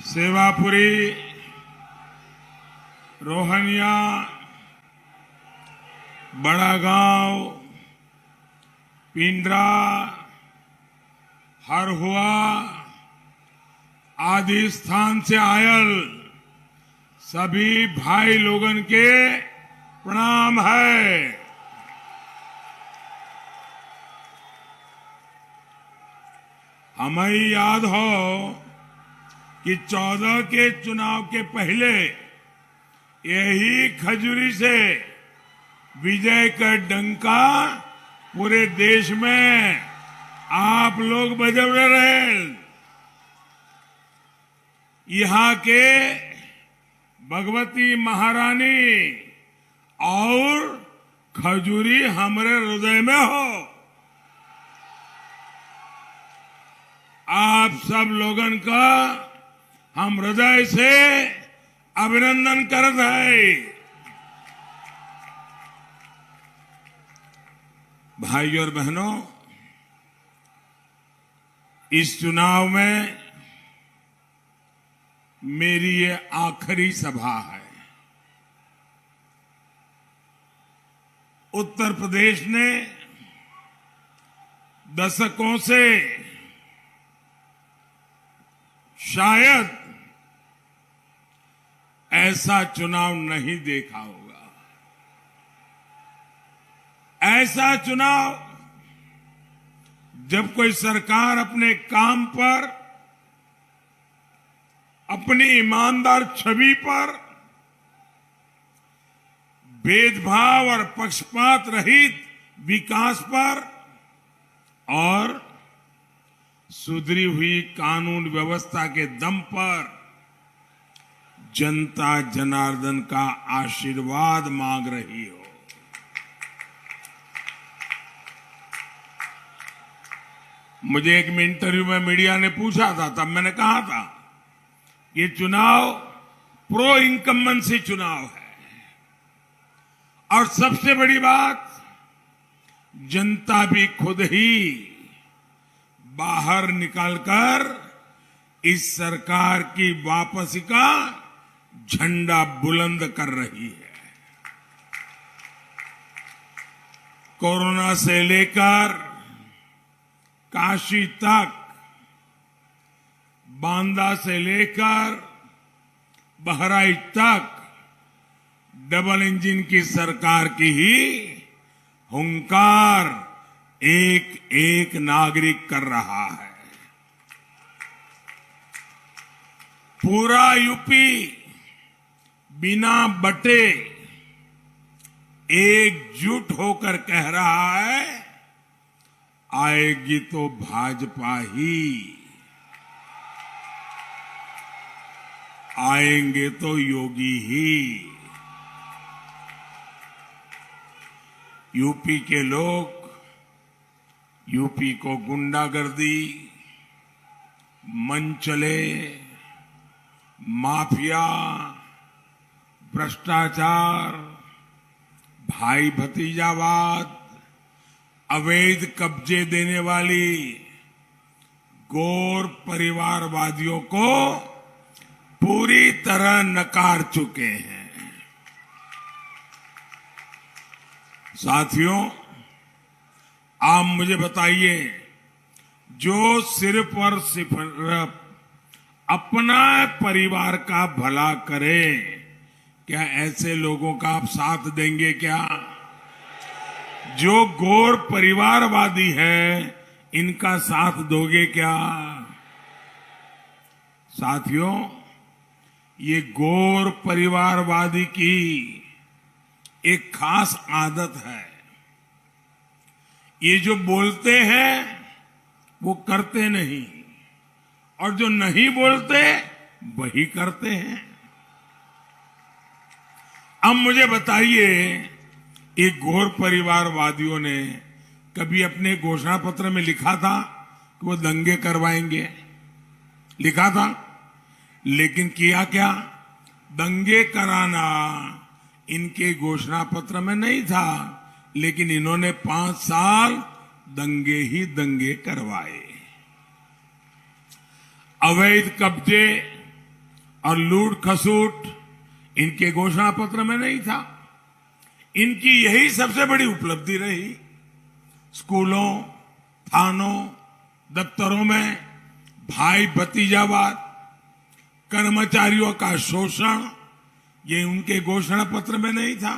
सेवापुरी, रोहनिया, बड़ा गांव, पिंडरा, हरहुआ आदि स्थान से आयल सभी भाई लोगन के प्रणाम है। हमें याद हो कि 14 के चुनाव के पहले यही खजूरी से विजय का डंका पूरे देश में आप लोग बजाते रहे। यहाँ के भगवती महारानी और खजूरी हमारे हृदय में हो। आप सब लोगन का हम हृदय से अभिनंदन करते हैं। भाइयों और बहनों, इस चुनाव में मेरी ये आखिरी सभा है। उत्तर प्रदेश ने दशकों से शायद ऐसा चुनाव नहीं देखा होगा। ऐसा चुनाव जब कोई सरकार अपने काम पर, अपनी ईमानदार छवि पर भेदभाव और पक्षपात रहित विकास पर और सुधरी हुई कानून व्यवस्था के दम पर जनता जनार्दन का आशीर्वाद मांग रही हो। मुझे एक इंटरव्यू में मीडिया ने पूछा था, तब मैंने कहा था ये चुनाव प्रो इनकम्बेंसी चुनाव है और सबसे बड़ी बात, जनता भी खुद ही बाहर निकलकर इस सरकार की वापसी का झंडा बुलंद कर रही है। कोरोना से लेकर काशी तक, बांदा से लेकर बहराइच तक डबल इंजन की सरकार की ही हुंकार एक एक नागरिक कर रहा है। पूरा यूपी बिना बटे एकजुट होकर कह रहा है, आएगी तो भाजपा ही, आएंगे तो योगी ही। यूपी के लोग यूपी को गुंडागर्दी, मनचले, माफिया, भ्रष्टाचार, भाई भतीजावाद, अवैध कब्जे देने वाली गौर परिवारवादियों को पूरी तरह नकार चुके हैं। साथियों, आप मुझे बताइए, जो सिर्फ और सिर्फ अपना परिवार का भला करे, क्या ऐसे लोगों का आप साथ देंगे क्या? जो गौर परिवारवादी हैं, इनका साथ दोगे क्या? साथियों, ये गौर परिवारवादी की एक खास आदत है। ये जो बोलते हैं वो करते नहीं, और जो नहीं बोलते वही करते हैं। अब मुझे बताइए, ये गौर परिवारवादियों ने कभी अपने घोषणा पत्र में लिखा था कि वो दंगे करवाएंगे? लिखा था, लेकिन किया क्या? दंगे कराना इनके घोषणा पत्र में नहीं था, लेकिन इन्होंने 5 साल दंगे ही दंगे करवाए। अवैध कब्जे, और लूट खसूट इनके घोषणा पत्र में नहीं था। इनकी यही सबसे बड़ी उपलब्धि रही। स्कूलों, थानों, दफ्तरों में भाई भतीजावाद, कर्मचारियों का शोषण, ये उनके घोषणा पत्र में नहीं था।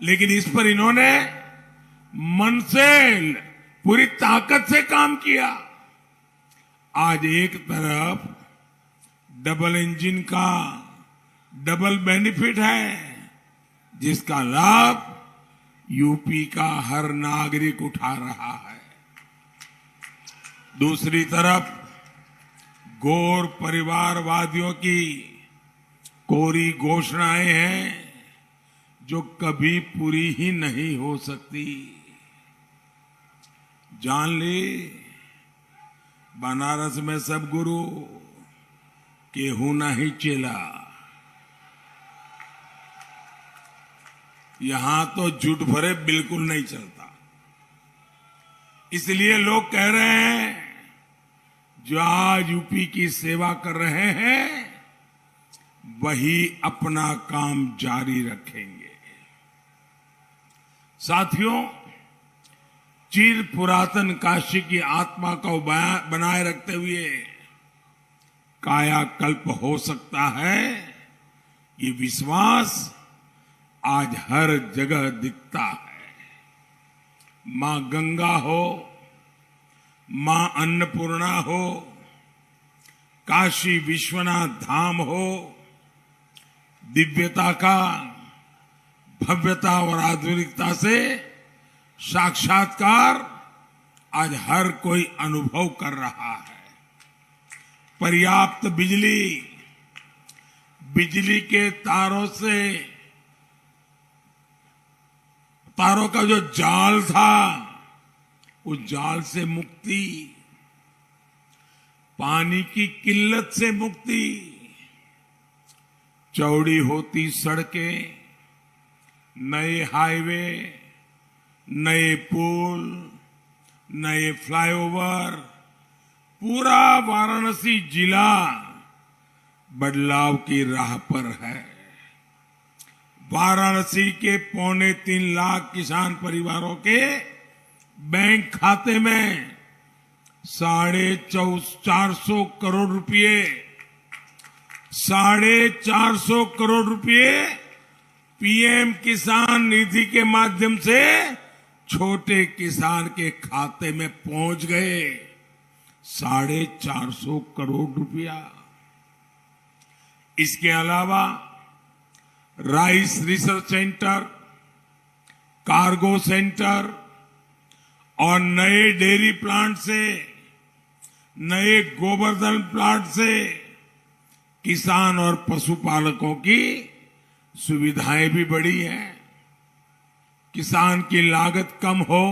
लेकिन इस पर इन्होंने मन से, पूरी ताकत से काम किया। आज एक तरफ डबल इंजन का डबल बेनिफिट है, जिसका लाभ यूपी का हर नागरिक उठा रहा है। दूसरी तरफ गौर परिवारवादियों की कोरी घोषणाएं हैं जो कभी पूरी ही नहीं हो सकती। जान ले, बनारस में सब गुरु केहू नहीं चेला। यहां तो झूठ भरे बिल्कुल नहीं चलता। इसलिए लोग कह रहे हैं जो आज यूपी की सेवा कर रहे हैं वही अपना काम जारी रखेंगे। साथियों, चिर पुरातन काशी की आत्मा को बनाए रखते हुए कायाकल्प हो सकता है, ये विश्वास आज हर जगह दिखता है। मां गंगा हो, मां अन्नपूर्णा हो, काशी विश्वनाथ धाम हो, दिव्यता का, भव्यता और आधुनिकता से साक्षात्कार आज हर कोई अनुभव कर रहा है। पर्याप्त बिजली, बिजली के तारों का जो जाल था, उस जाल से मुक्ति, पानी की किल्लत से मुक्ति, चौड़ी होती सड़कें, नए हाईवे, नए पुल, नए फ्लाईओवर, पूरा वाराणसी जिला बदलाव की राह पर है। वाराणसी के 3.25 लाख किसान परिवारों के बैंक खाते में 450 करोड़ रुपए, 450 करोड़ रुपए पीएम किसान निधि के माध्यम से छोटे किसान के खाते में पहुंच गए। 450 करोड़ रुपया। इसके अलावा rice research centre, cargo centre और नए डेयरी प्लांट से, नए गोवर्धन प्लांट से किसान और पशुपालकों की सुविधाएं भी बढ़ी हैं। किसान की लागत कम हो,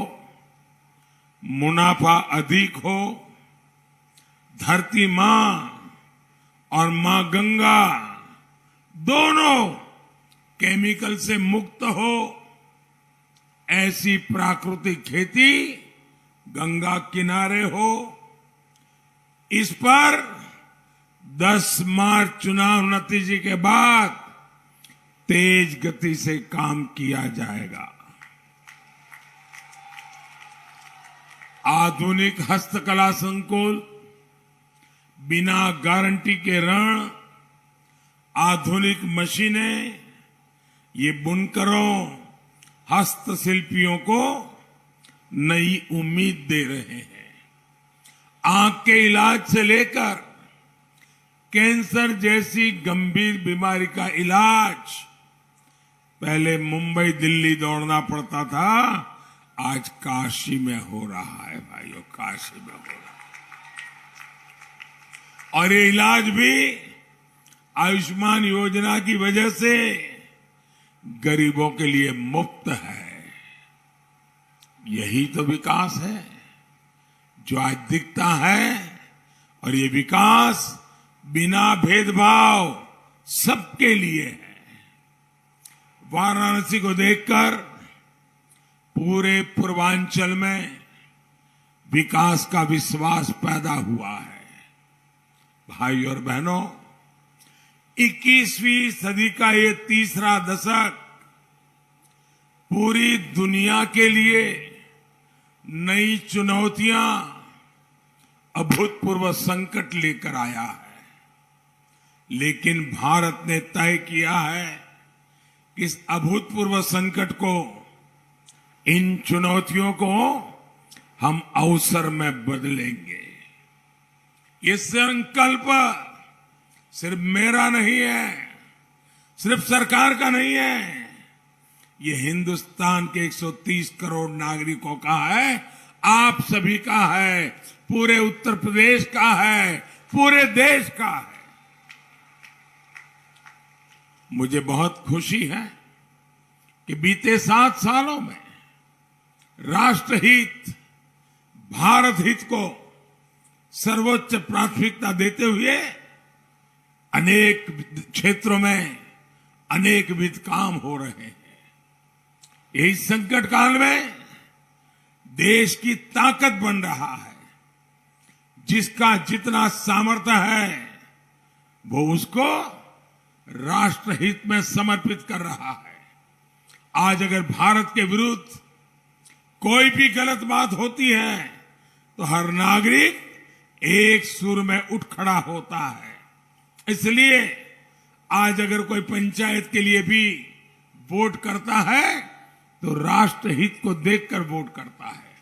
मुनाफा अधिक हो, धरती मां और मां गंगा दोनों केमिकल से मुक्त हो, ऐसी प्राकृतिक खेती गंगा किनारे हो। इस पर 10 मार्च चुनाव नतीजे के बाद तेज गति से काम किया जाएगा। आधुनिक हस्तकला संकुल, बिना गारंटी के ऋण, आधुनिक मशीनें, ये बुनकरों, हस्तशिल्पियों को नई उम्मीद दे रहे हैं। आंख के इलाज से लेकर कैंसर जैसी गंभीर बीमारी का इलाज पहले मुंबई दिल्ली दौड़ना पड़ता था, आज काशी में हो रहा है भाइयों, काशी में हो रहा है। और ये इलाज भी आयुष्मान योजना की वजह से गरीबों के लिए मुफ्त है। यही तो विकास है जो आज दिखता है, और ये विकास बिना भेदभाव सबके लिए है। वाराणसी को देखकर पूरे पूर्वांचल में विकास का विश्वास पैदा हुआ है। भाई और बहनों, 21वीं सदी का ये तीसरा दशक पूरी दुनिया के लिए नई चुनौतियां, अभूतपूर्व संकट लेकर आया है। लेकिन भारत ने तय किया है कि इस अभूतपूर्व संकट को, इन चुनौतियों को हम अवसर में बदलेंगे। ये संकल्प सिर्फ मेरा नहीं है, सिर्फ सरकार का नहीं है, ये हिंदुस्तान के 130 करोड़ नागरिकों का है, आप सभी का है, पूरे उत्तर प्रदेश का है, पूरे देश का है। मुझे बहुत खुशी है कि बीते 7 सालों में राष्ट्रहित, भारत हित को सर्वोच्च प्राथमिकता देते हुए अनेक क्षेत्रों में अनेकविध काम हो रहे हैं। यही संकट काल में देश की ताकत बन रहा है। जिसका जितना सामर्थ्य है वो उसको राष्ट्रहित में समर्पित कर रहा है। आज अगर भारत के विरुद्ध कोई भी गलत बात होती है तो हर नागरिक एक सुर में उठ खड़ा होता है। इसलिए आज अगर कोई पंचायत के लिए भी वोट करता है तो राष्ट्रहित को देखकर वोट करता है।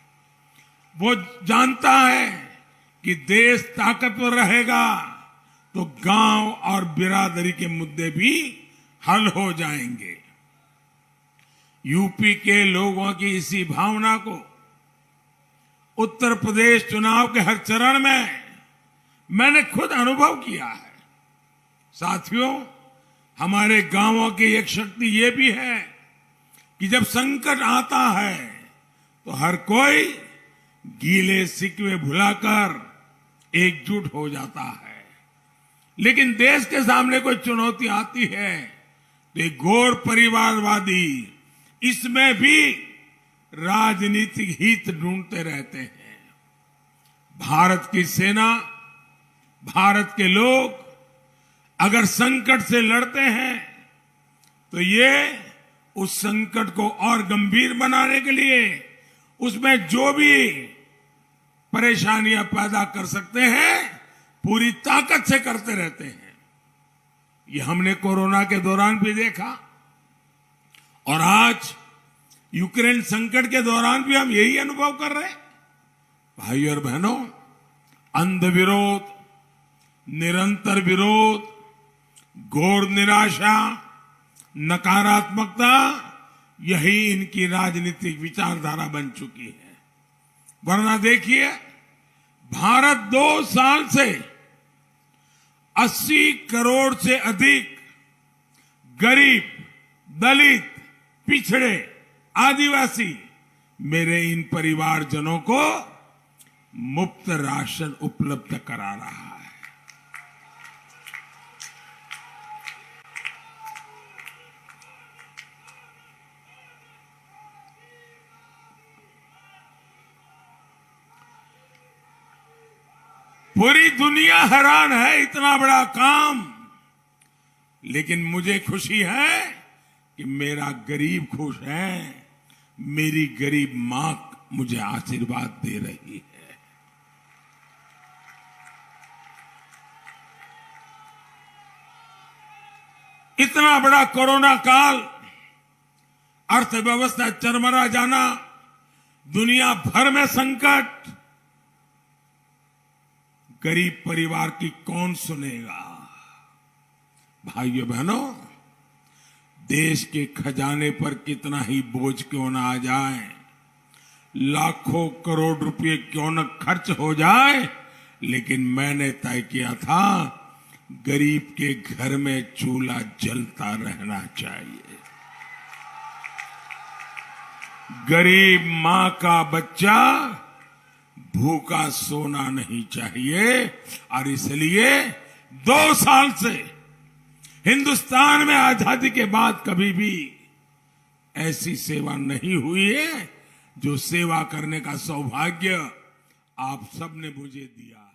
वो जानता है कि देश ताकतवर रहेगा तो गांव और बिरादरी के मुद्दे भी हल हो जाएंगे। यूपी के लोगों की इसी भावना को उत्तर प्रदेश चुनाव के हर चरण में मैंने खुद अनुभव किया है। साथियों, हमारे गांवों की एक शक्ति ये भी है कि जब संकट आता है तो हर कोई गीले शिकवे भुलाकर एकजुट हो जाता है। लेकिन देश के सामने कोई चुनौती आती है तो एक घोर परिवारवादी इसमें भी राजनीतिक हित ढूंढते रहते हैं। भारत की सेना, भारत के लोग अगर संकट से लड़ते हैं तो ये उस संकट को और गंभीर बनाने के लिए उसमें जो भी परेशानियां पैदा कर सकते हैं पूरी ताकत से करते रहते हैं। ये हमने कोरोना के दौरान भी देखा और आज यूक्रेन संकट के दौरान भी हम यही अनुभव कर रहे हैं। भाई और बहनों, अंध विरोध, निरंतर विरोध, घोर निराशा, नकारात्मकता, यही इनकी राजनीतिक विचारधारा बन चुकी है। वरना देखिए, भारत 2 साल से 80 करोड़ से अधिक गरीब, दलित, पिछड़े, आदिवासी मेरे इन परिवारजनों को मुफ्त राशन उपलब्ध करा रहा है। पूरी दुनिया हैरान है, इतना बड़ा काम। लेकिन मुझे खुशी है कि मेरा गरीब खुश है, मेरी गरीब मां मुझे आशीर्वाद दे रही है। इतना बड़ा कोरोना काल, अर्थव्यवस्था चरमरा जाना, दुनिया भर में संकट, गरीब परिवार की कौन सुनेगा? भाइयों बहनों, देश के खजाने पर कितना ही बोझ क्यों ना आ जाए, लाखों करोड़ रुपए क्यों न खर्च हो जाए, लेकिन मैंने तय किया था गरीब के घर में चूल्हा जलता रहना चाहिए। गरीब मां का बच्चा भूखा सोना नहीं चाहिए। और इसलिए 2 साल से हिंदुस्तान में आजादी के बाद कभी भी ऐसी सेवा नहीं हुई है जो सेवा करने का सौभाग्य आप सबने मुझे दिया।